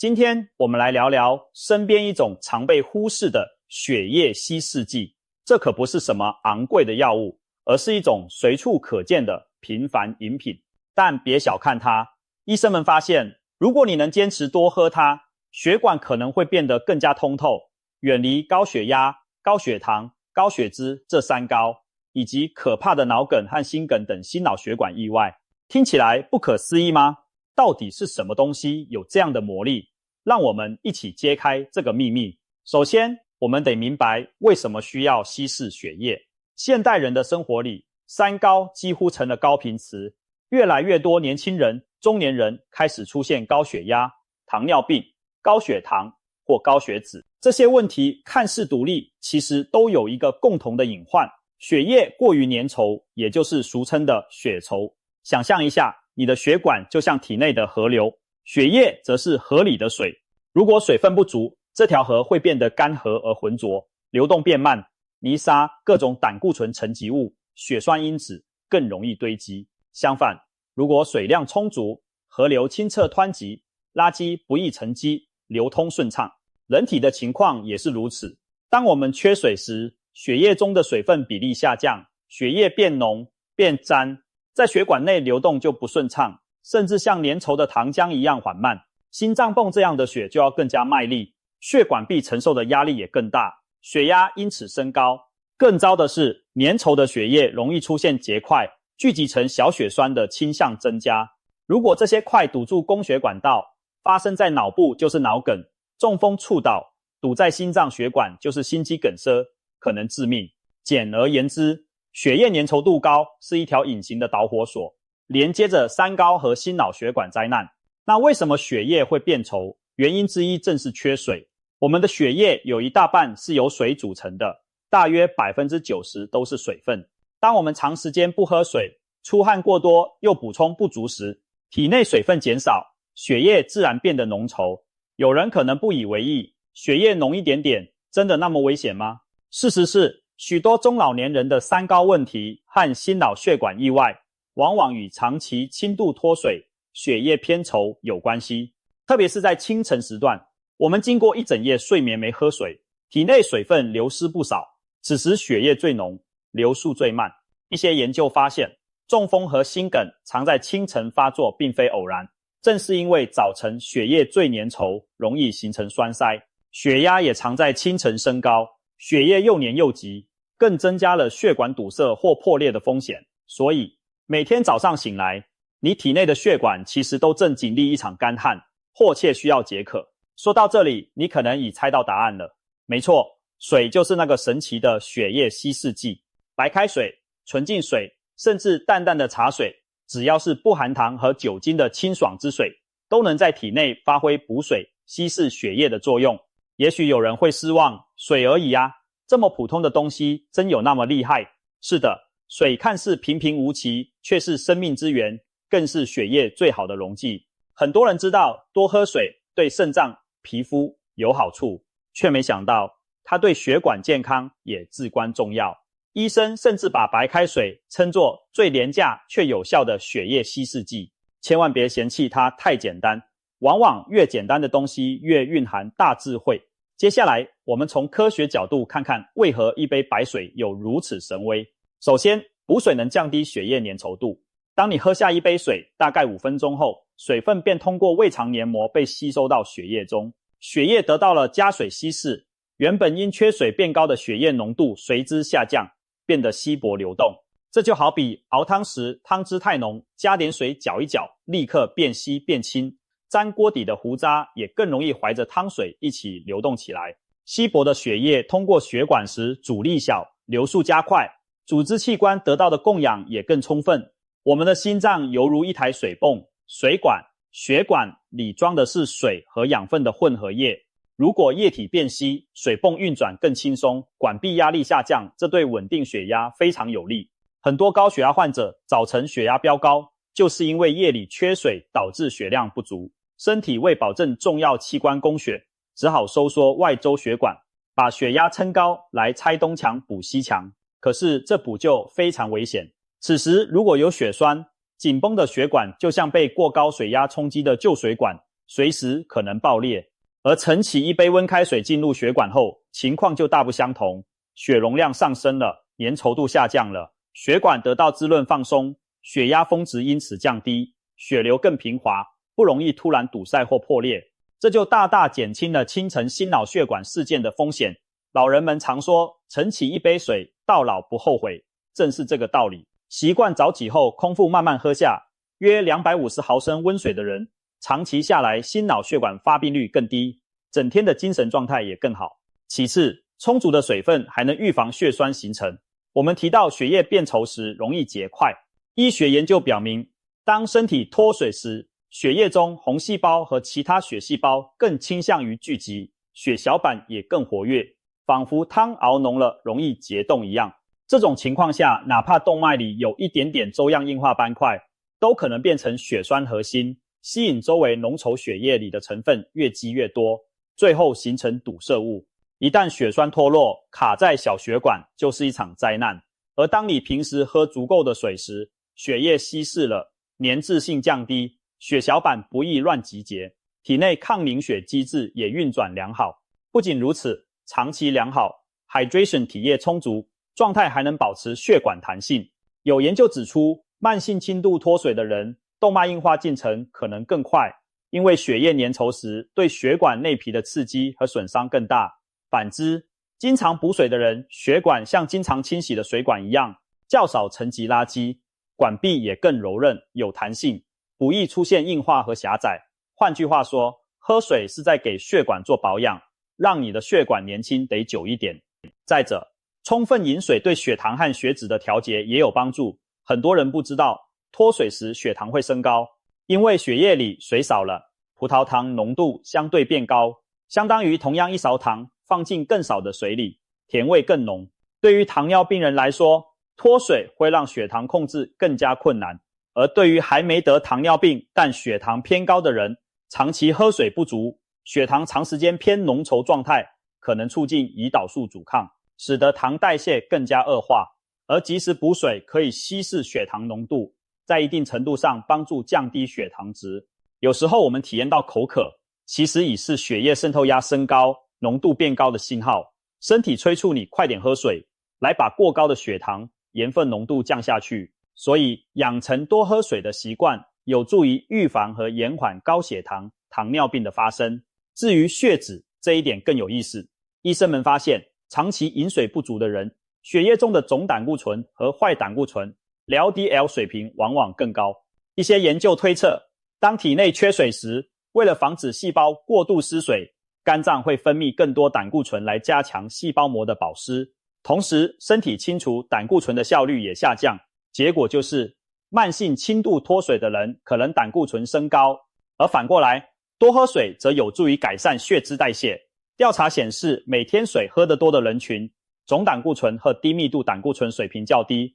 今天我们来聊聊身边一种常被忽视的血液稀释剂。这可不是什么昂贵的药物，而是一种随处可见的平凡饮品。但别小看它，医生们发现，如果你能坚持多喝它，血管可能会变得更加通透，远离高血压、高血糖、高血脂这三高，以及可怕的脑梗和心梗等心脑血管意外。听起来不可思议吗？到底是什么东西有这样的魔力？让我们一起揭开这个秘密。首先，我们得明白为什么需要稀释血液。现代人的生活里，三高几乎成了高频词，越来越多年轻人、中年人开始出现高血压、糖尿病、高血糖或高血脂。这些问题看似独立，其实都有一个共同的隐患：血液过于粘稠，也就是俗称的血稠。想象一下，你的血管就像体内的河流，血液则是河里的水。如果水分不足，这条河会变得干涸而浑浊，流动变慢，泥沙、各种胆固醇沉积物、血栓因子更容易堆积。相反，如果水量充足，河流清澈湍急，垃圾不易沉积，流通顺畅。人体的情况也是如此。当我们缺水时，血液中的水分比例下降，血液变浓、变粘，在血管内流动就不顺畅，甚至像粘稠的糖浆一样缓慢。心脏泵这样的血就要更加卖力，血管壁承受的压力也更大，血压因此升高。更糟的是，粘稠的血液容易出现结块，聚集成小血栓的倾向增加。如果这些块堵住供血管道，发生在脑部就是脑梗，中风触倒，堵在心脏血管就是心肌梗塞，可能致命。简而言之，血液粘稠度高是一条隐形的导火索，连接着三高和心脑血管灾难。那为什么血液会变稠？原因之一正是缺水。我们的血液有一大半是由水组成的，大约 90% 都是水分。当我们长时间不喝水，出汗过多又补充不足时，体内水分减少，血液自然变得浓稠。有人可能不以为意，血液浓一点点，真的那么危险吗？事实是，许多中老年人的三高问题和心脑血管意外，往往与长期轻度脱水、血液偏稠有关系。特别是在清晨时段，我们经过一整夜睡眠没喝水，体内水分流失不少，此时血液最浓，流速最慢。一些研究发现，中风和心梗常在清晨发作并非偶然，正是因为早晨血液最粘稠，容易形成栓塞。血压也常在清晨升高，血液又黏又急，更增加了血管堵塞或破裂的风险。所以每天早上醒来，你体内的血管其实都正经历一场干旱，迫切需要解渴。说到这里，你可能已猜到答案了。没错，水就是那个神奇的血液稀释剂。白开水、纯净水，甚至淡淡的茶水，只要是不含糖和酒精的清爽之水，都能在体内发挥补水、稀释血液的作用。也许有人会失望，水而已啊，这么普通的东西真有那么厉害？是的，水看似平平无奇，却是生命之源，更是血液最好的溶剂。很多人知道多喝水对肾脏、皮肤有好处，却没想到它对血管健康也至关重要。医生甚至把白开水称作最廉价却有效的血液稀释剂。千万别嫌弃它太简单，往往越简单的东西越蕴含大智慧。接下来我们从科学角度看看为何一杯白水有如此神威。首先，补水能降低血液粘稠度。当你喝下一杯水，大概5分钟后，水分便通过胃肠黏膜被吸收到血液中，血液得到了加水稀释，原本因缺水变高的血液浓度随之下降，变得稀薄流动。这就好比熬汤时汤汁太浓，加点水搅一搅，立刻变稀变轻，沾锅底的糊渣也更容易怀着汤水一起流动起来。稀薄的血液通过血管时阻力小，流速加快，组织器官得到的供氧也更充分。我们的心脏犹如一台水泵，水管、血管里装的是水和养分的混合液。如果液体变稀，水泵运转更轻松，管壁压力下降，这对稳定血压非常有利。很多高血压患者早晨血压飙高，就是因为夜里缺水导致血量不足，身体为保证重要器官供血，只好收缩外周血管，把血压撑高来拆东墙补西墙。可是这补救非常危险。此时如果有血栓，紧绷的血管就像被过高水压冲击的旧水管，随时可能爆裂。而盛起一杯温开水进入血管后，情况就大不相同，血容量上升了，粘稠度下降了，血管得到滋润放松，血压峰值因此降低，血流更平滑，不容易突然堵塞或破裂。这就大大减轻了清晨心脑血管事件的风险。老人们常说盛起一杯水，到老不后悔，正是这个道理。习惯早起后空腹慢慢喝下约250毫升温水的人，长期下来心脑血管发病率更低，整天的精神状态也更好。其次，充足的水分还能预防血栓形成。我们提到血液变稠时容易结块，医学研究表明，当身体脱水时，血液中红细胞和其他血细胞更倾向于聚集，血小板也更活跃，仿佛汤熬浓了容易结冻一样。这种情况下，哪怕动脉里有一点点粥样硬化斑块，都可能变成血栓核心，吸引周围浓稠血液里的成分越积越多，最后形成堵塞物。一旦血栓脱落，卡在小血管，就是一场灾难。而当你平时喝足够的水时，血液稀释了，粘滞性降低，血小板不易乱集结，体内抗凝血机制也运转良好。不仅如此，长期良好 hydration 体液充足，状态还能保持血管弹性。有研究指出，慢性轻度脱水的人，动脉硬化进程可能更快，因为血液粘稠时对血管内皮的刺激和损伤更大。反之，经常补水的人，血管像经常清洗的水管一样，较少沉积垃圾，管壁也更柔韧有弹性，不易出现硬化和狭窄。换句话说，喝水是在给血管做保养，让你的血管年轻得久一点。再者，充分饮水对血糖和血脂的调节也有帮助。很多人不知道，脱水时血糖会升高，因为血液里水少了，葡萄糖浓度相对变高，相当于同样一勺糖放进更少的水里，甜味更浓。对于糖尿病人来说，脱水会让血糖控制更加困难，而对于还没得糖尿病但血糖偏高的人，长期喝水不足，血糖长时间偏浓稠状态，可能促进胰岛素阻抗，使得糖代谢更加恶化。而及时补水可以稀释血糖浓度，在一定程度上帮助降低血糖值。有时候我们体验到口渴，其实已是血液渗透压升高，浓度变高的信号，身体催促你快点喝水，来把过高的血糖、盐分浓度降下去。所以养成多喝水的习惯，有助于预防和延缓高血糖、糖尿病的发生。至于血脂，这一点更有意思。医生们发现，长期饮水不足的人，血液中的总胆固醇和坏胆固醇 LDL 水平往往更高。一些研究推测，当体内缺水时，为了防止细胞过度失水，肝脏会分泌更多胆固醇来加强细胞膜的保湿，同时身体清除胆固醇的效率也下降。结果就是慢性轻度脱水的人可能胆固醇升高，而反过来多喝水则有助于改善血脂代谢。调查显示，每天水喝得多的人群，总胆固醇和低密度胆固醇水平较低，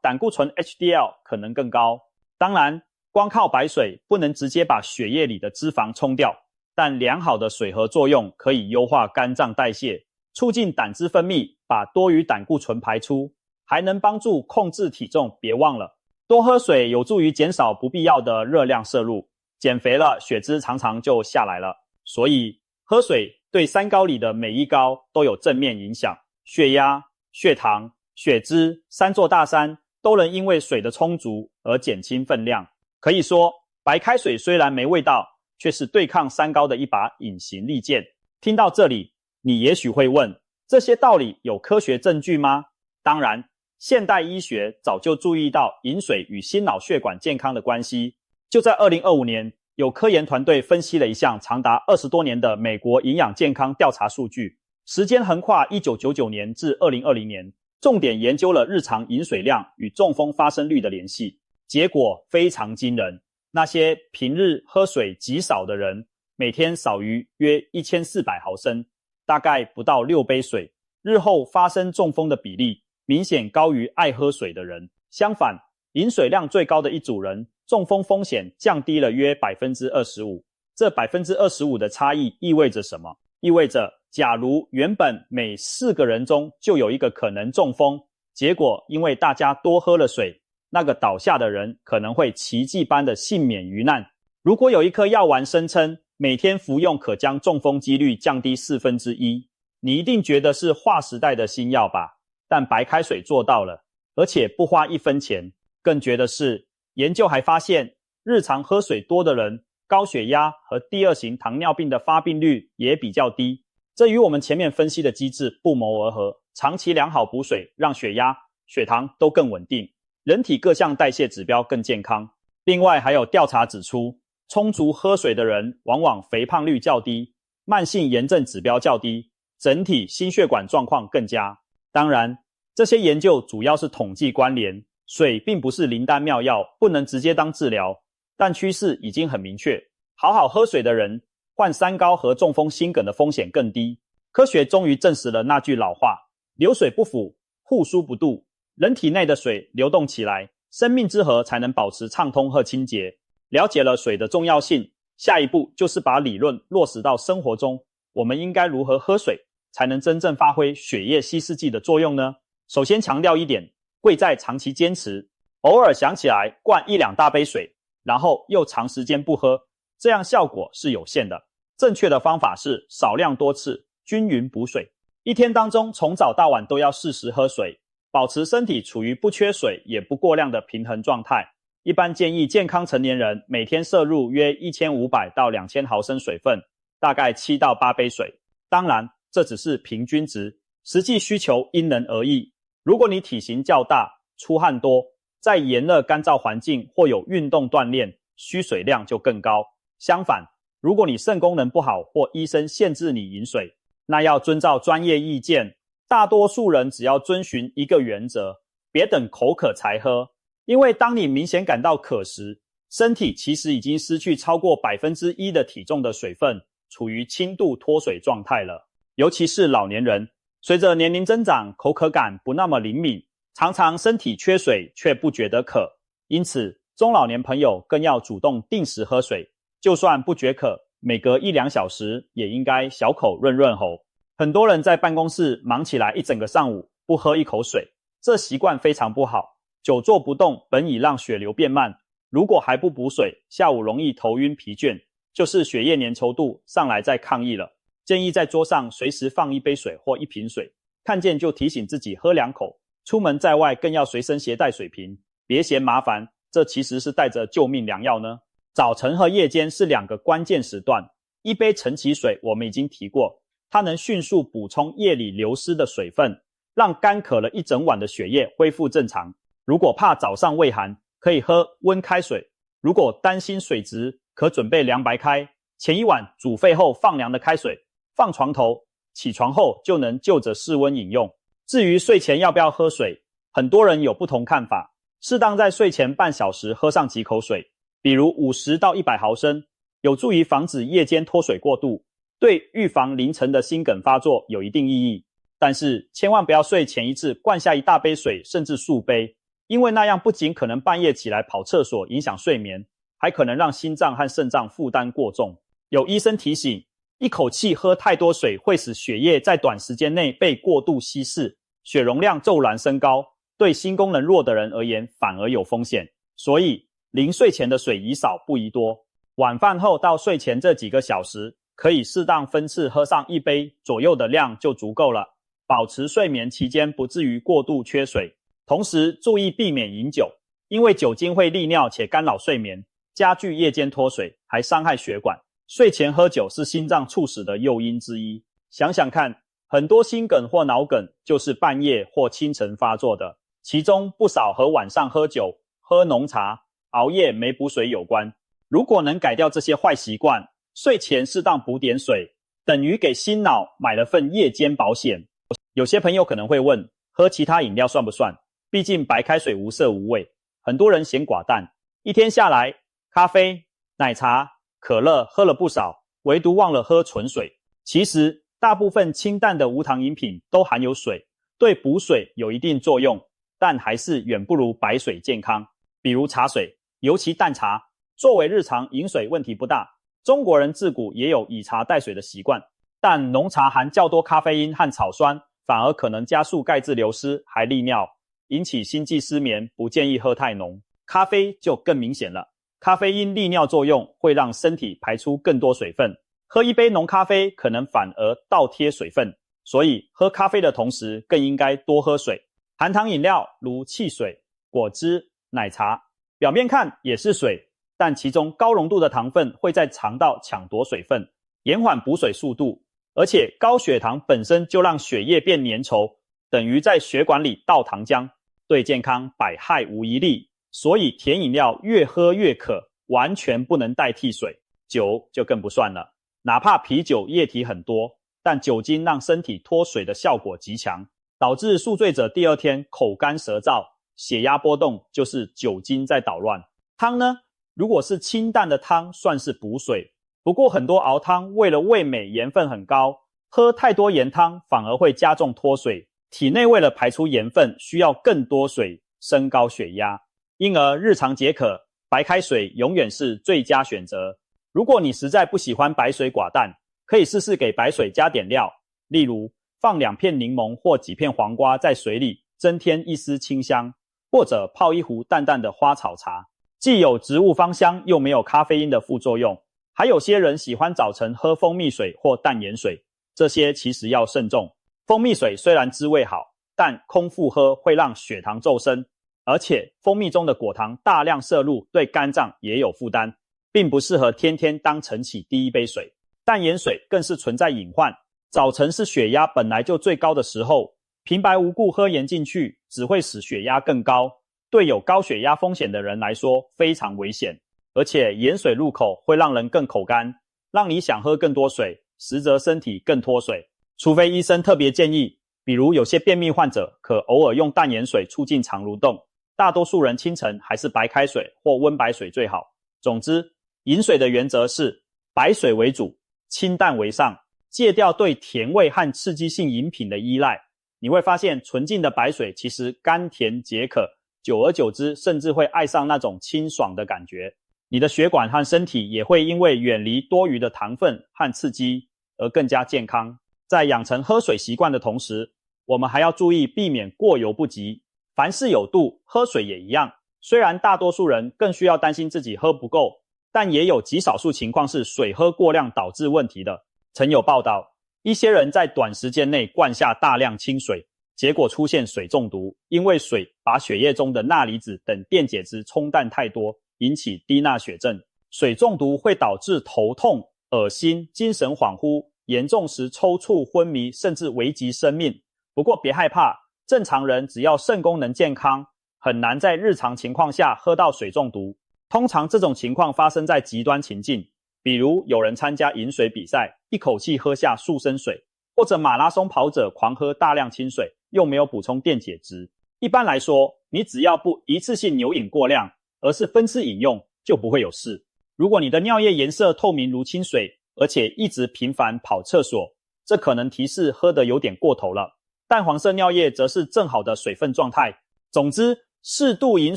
胆固醇 HDL 可能更高。当然，光靠白水不能直接把血液里的脂肪冲掉，但良好的水合作用可以优化肝脏代谢，促进胆汁分泌，把多余胆固醇排出，还能帮助控制体重。别忘了，多喝水有助于减少不必要的热量摄入，减肥了血脂常常就下来了。所以喝水对三高里的每一高都有正面影响，血压、血糖、血脂三座大山都能因为水的充足而减轻分量。可以说，白开水虽然没味道，却是对抗三高的一把隐形利剑。听到这里，你也许会问，这些道理有科学证据吗？当然，现代医学早就注意到饮水与心脑血管健康的关系。就在2025年，有科研团队分析了一项长达20多年的美国营养健康调查数据，时间横跨1999年至2020年，重点研究了日常饮水量与中风发生率的联系。结果非常惊人，那些平日喝水极少的人，每天少于约1400毫升，大概不到6杯水，日后发生中风的比例明显高于爱喝水的人。相反，饮水量最高的一组人，中风风险降低了约 25%。 这 25% 的差异意味着什么？意味着假如原本每4个人中就有一个可能中风，结果因为大家多喝了水，那个倒下的人可能会奇迹般的幸免于难。如果有一颗药丸声称每天服用可将中风几率降低1/4。你一定觉得是划时代的新药吧？但白开水做到了，而且不花1分钱。更绝的是，研究还发现，日常喝水多的人，高血压和第2型糖尿病的发病率也比较低。这与我们前面分析的机制不谋而合。长期良好补水，让血压、血糖都更稳定，人体各项代谢指标更健康。另外还有调查指出，充足喝水的人往往肥胖率较低，慢性炎症指标较低，整体心血管状况更佳。当然，这些研究主要是统计关联，水并不是灵丹妙药，不能直接当治疗，但趋势已经很明确，好好喝水的人，患三高和中风心梗的风险更低。科学终于证实了那句老话，流水不腐，户枢不蠹。人体内的水流动起来，生命之河才能保持畅通和清洁。了解了水的重要性，下一步就是把理论落实到生活中。我们应该如何喝水，才能真正发挥血液稀释剂的作用呢？首先强调一点，贵在长期坚持，偶尔想起来灌1-2大杯水，然后又长时间不喝，这样效果是有限的。正确的方法是少量多次，均匀补水。一天当中从早到晚都要适时喝水，保持身体处于不缺水也不过量的平衡状态。一般建议健康成年人每天摄入约1500到2000毫升水分，大概7到8杯水。当然，这只是平均值，实际需求因人而异。如果你体型较大，出汗多，在炎热干燥环境或有运动锻炼，需水量就更高。相反，如果你肾功能不好或医生限制你饮水，那要遵照专业意见。大多数人只要遵循一个原则，别等口渴才喝。因为当你明显感到渴时，身体其实已经失去超过1%的体重的水分，处于轻度脱水状态了。尤其是老年人，随着年龄增长，口渴感不那么灵敏，常常身体缺水却不觉得渴。因此，中老年朋友更要主动定时喝水，就算不觉渴，每隔1-2小时也应该小口润润喉。很多人在办公室忙起来一整个上午，不喝一口水，这习惯非常不好。久坐不动本已让血流变慢，如果还不补水，下午容易头晕疲倦，就是血液粘稠度上来再抗议了。建议在桌上随时放一杯水或一瓶水，看见就提醒自己喝2口。出门在外更要随身携带水瓶，别嫌麻烦，这其实是带着救命良药呢。早晨和夜间是2个关键时段，一杯晨起水我们已经提过，它能迅速补充夜里流失的水分，让干渴了一整晚的血液恢复正常。如果怕早上畏寒，可以喝温开水。如果担心水质，可准备凉白开，前一晚煮沸后放凉的开水，放床头，起床后就能就着室温饮用。至于睡前要不要喝水，很多人有不同看法。适当在睡前半小时喝上几口水，比如50到100毫升，有助于防止夜间脱水过度，对预防凌晨的心梗发作有一定意义。但是千万不要睡前一次灌下一大杯水甚至数杯，因为那样不仅可能半夜起来跑厕所影响睡眠，还可能让心脏和肾脏负担过重。有医生提醒，一口气喝太多水会使血液在短时间内被过度稀释，血容量骤然升高，对心功能弱的人而言反而有风险。所以临睡前的水宜少不宜多，晚饭后到睡前这几个小时，可以适当分次喝上1杯左右的量就足够了，保持睡眠期间不至于过度缺水。同时注意避免饮酒，因为酒精会利尿且干扰睡眠，加剧夜间脱水，还伤害血管。睡前喝酒是心脏猝死的诱因之一。想想看，很多心梗或脑梗就是半夜或清晨发作的，其中不少和晚上喝酒、喝浓茶、熬夜没补水有关。如果能改掉这些坏习惯，睡前适当补点水，等于给心脑买了份夜间保险。有些朋友可能会问，喝其他饮料算不算？毕竟白开水无色无味，很多人嫌寡淡，一天下来，咖啡、奶茶、可乐喝了不少，唯独忘了喝纯水。其实大部分清淡的无糖饮品都含有水，对补水有一定作用，但还是远不如白水健康。比如茶水，尤其淡茶，作为日常饮水问题不大。中国人自古也有以茶代水的习惯，但浓茶含较多咖啡因和草酸，反而可能加速钙质流失，还利尿，引起心悸失眠，不建议喝太浓。咖啡就更明显了，咖啡因利尿作用会让身体排出更多水分，喝一杯浓咖啡可能反而倒贴水分，所以喝咖啡的同时更应该多喝水。含糖饮料如汽水、果汁、奶茶，表面看也是水，但其中高浓度的糖分会在肠道抢夺水分，延缓补水速度，而且高血糖本身就让血液变粘稠，等于在血管里倒糖浆，对健康百害无一利。所以甜饮料越喝越渴，完全不能代替水。酒就更不算了，哪怕啤酒液体很多，但酒精让身体脱水的效果极强，导致宿醉者第二天口干舌燥，血压波动就是酒精在捣乱。汤呢，如果是清淡的汤算是补水，不过很多熬汤为了味美盐分很高，喝太多盐汤反而会加重脱水，体内为了排出盐分需要更多水，升高血压。因而日常解渴，白开水永远是最佳选择。如果你实在不喜欢白水寡淡，可以试试给白水加点料，例如放2片柠檬或几片黄瓜在水里，增添一丝清香，或者泡一壶淡淡的花草茶，既有植物芳香又没有咖啡因的副作用。还有些人喜欢早晨喝蜂蜜水或淡盐水，这些其实要慎重。蜂蜜水虽然滋味好，但空腹喝会让血糖骤升，而且蜂蜜中的果糖大量摄入对肝脏也有负担，并不适合天天当晨起第一杯水。淡盐水更是存在隐患，早晨是血压本来就最高的时候，平白无故喝盐进去只会使血压更高，对有高血压风险的人来说非常危险。而且盐水入口会让人更口干，让你想喝更多水，实则身体更脱水。除非医生特别建议，比如有些便秘患者可偶尔用淡盐水促进肠蠕动，大多数人清晨还是白开水或温白水最好。总之，饮水的原则是白水为主，清淡为上，戒掉对甜味和刺激性饮品的依赖。你会发现纯净的白水其实甘甜解渴，久而久之甚至会爱上那种清爽的感觉。你的血管和身体也会因为远离多余的糖分和刺激而更加健康。在养成喝水习惯的同时，我们还要注意避免过犹不及。凡事有度，喝水也一样。虽然大多数人更需要担心自己喝不够，但也有极少数情况是水喝过量导致问题的。曾有报道，一些人在短时间内灌下大量清水，结果出现水中毒，因为水把血液中的钠离子等电解质冲淡太多，引起低钠血症。水中毒会导致头痛、恶心、精神恍惚，严重时抽搐、昏迷，甚至危及生命。不过别害怕，正常人只要肾功能健康，很难在日常情况下喝到水中毒。通常这种情况发生在极端情境，比如有人参加饮水比赛，一口气喝下数升水，或者马拉松跑者狂喝大量清水，又没有补充电解质。一般来说，你只要不一次性牛饮过量，而是分次饮用，就不会有事。如果你的尿液颜色透明如清水，而且一直频繁跑厕所，这可能提示喝得有点过头了。淡黄色尿液则是正好的水分状态。总之，适度饮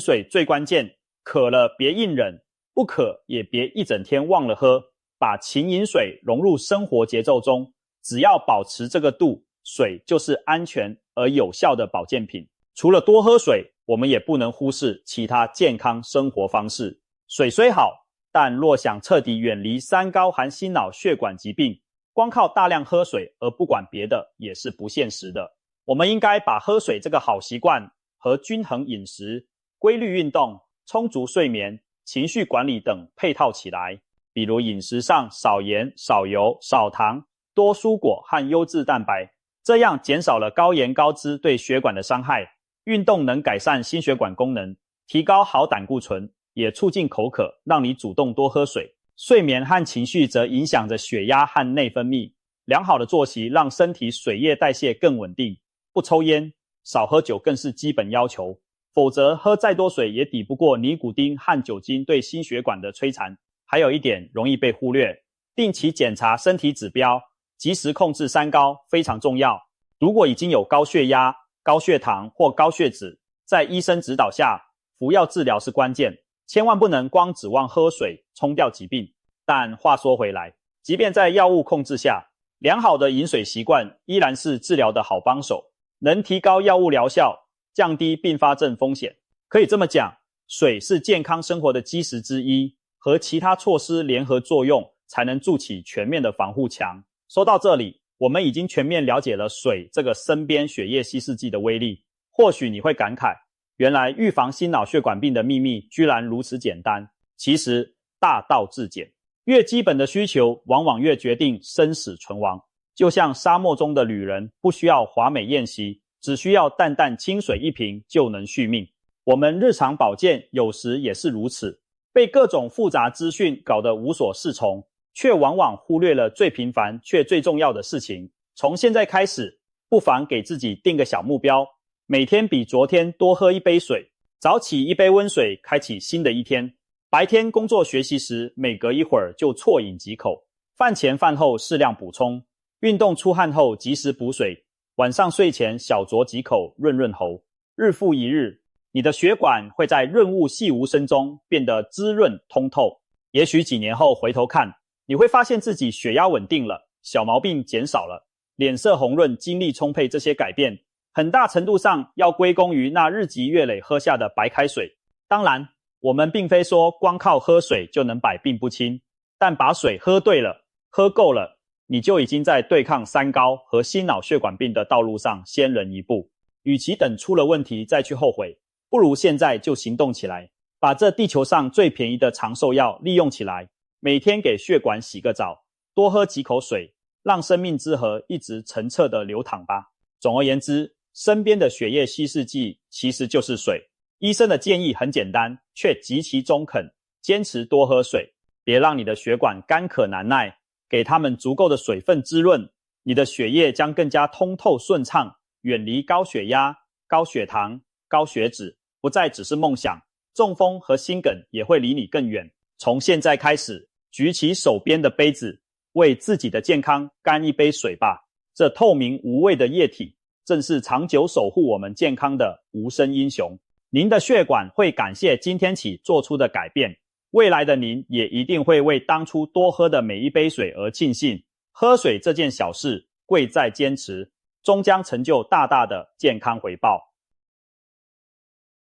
水最关键，渴了别硬忍，不渴也别一整天忘了喝，把勤饮水融入生活节奏中，只要保持这个度，水就是安全而有效的保健品。除了多喝水，我们也不能忽视其他健康生活方式。水虽好，但若想彻底远离三高和心脑血管疾病，光靠大量喝水而不管别的也是不现实的。我们应该把喝水这个好习惯和均衡饮食、规律运动、充足睡眠、情绪管理等配套起来。比如饮食上少盐、少油、少糖，多蔬果和优质蛋白，这样减少了高盐高脂对血管的伤害。运动能改善心血管功能，提高好胆固醇，也促进口渴，让你主动多喝水。睡眠和情绪则影响着血压和内分泌。良好的作息让身体水液代谢更稳定。不抽烟，少喝酒更是基本要求，否则喝再多水也抵不过尼古丁和酒精对心血管的摧残。还有一点容易被忽略，定期检查身体指标，及时控制三高非常重要。如果已经有高血压、高血糖或高血脂，在医生指导下，服药治疗是关键，千万不能光指望喝水冲掉疾病。但话说回来，即便在药物控制下，良好的饮水习惯依然是治疗的好帮手，能提高药物疗效，降低并发症风险。可以这么讲，水是健康生活的基石之一，和其他措施联合作用，才能筑起全面的防护墙。说到这里，我们已经全面了解了水这个身边血液稀释剂的威力。或许你会感慨，原来预防心脑血管病的秘密居然如此简单。其实大道至简，越基本的需求往往越决定生死存亡。就像沙漠中的旅人，不需要华美宴席，只需要淡淡清水一瓶就能续命。我们日常保健有时也是如此，被各种复杂资讯搞得无所适从，却往往忽略了最平凡却最重要的事情。从现在开始，不妨给自己定个小目标，每天比昨天多喝一杯水，早起一杯温水，开启新的一天。白天工作学习时，每隔一会儿就啜饮几口，饭前饭后适量补充，运动出汗后及时补水，晚上睡前小酌几口润润喉。日复一日，你的血管会在润物细无声中变得滋润通透。也许几年后回头看，你会发现自己血压稳定了，小毛病减少了，脸色红润，精力充沛。这些改变很大程度上要归功于那日积月累喝下的白开水。当然，我们并非说光靠喝水就能百病不侵，但把水喝对了，喝够了，你就已经在对抗三高和心脑血管病的道路上先人一步。与其等出了问题再去后悔，不如现在就行动起来，把这地球上最便宜的长寿药利用起来，每天给血管洗个澡，多喝几口水，让生命之河一直澄澈地流淌吧。总而言之，身边的血液稀释剂其实就是水。医生的建议很简单，却极其中肯，坚持多喝水，别让你的血管干渴难耐，给它们足够的水分滋润，你的血液将更加通透顺畅，远离高血压、高血糖、高血脂，不再只是梦想，中风和心梗也会离你更远。从现在开始，举起手边的杯子，为自己的健康干一杯水吧。这透明无味的液体，正是长久守护我们健康的无声英雄。您的血管会感谢今天起做出的改变，未来的您也一定会为当初多喝的每一杯水而庆幸。喝水这件小事，贵在坚持，终将成就大大的健康回报。